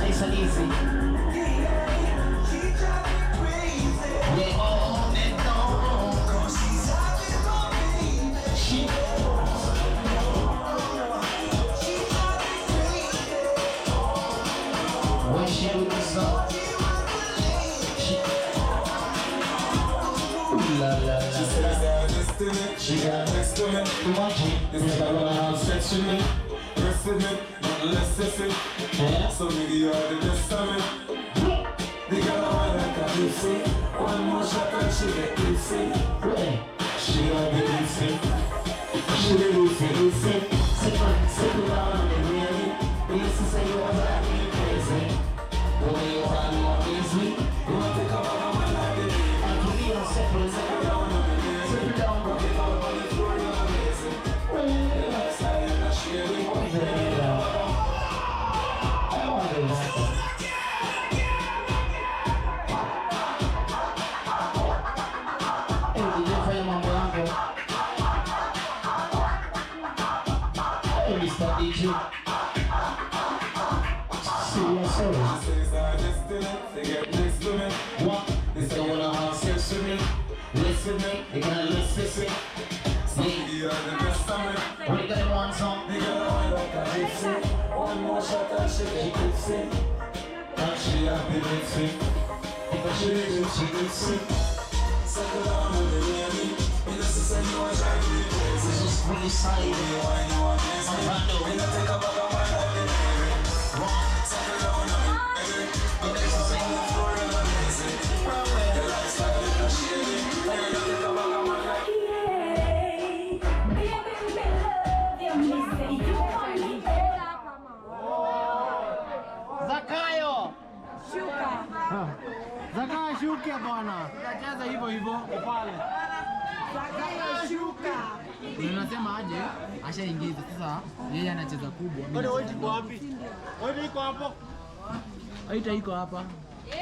Nice and easy. When she with the song, she got next to me. This is how I have sex with me. Rest with me, not less of it. So nigga, you are the best of me. The girl I like a juicy. One more shot and she get juicy. She got the juicy. She the juicy. Sit down on the really. We used to say you was like me crazy. But when you are more easy, you want to come out of my life. And to me, I'm simple. Sit down on the really. Sit down on the floor. You're amazing. The lifestyle in the shady. Listen me, you gotta listen me. See, you're the best of me. When you got one song, you gotta like a listen. One more shot and she can sing. And she happy with me. Because she can sing. Settle down with the lady. You just say you are trying to be crazy. It's just really silent. You want this. You don't take a bag of my life in every. Settle down with me, baby. You just say you are really amazing. The lifestyle is a shady. Zakayo shuka bwana. Tunacheza hivyo hivyo pale. Zakayo shuka. Unasema aje? Ashaingiza sasa yeye anacheza kubwa. Wewe iko wapi? Wewe iko hapo? Aita iko hapa.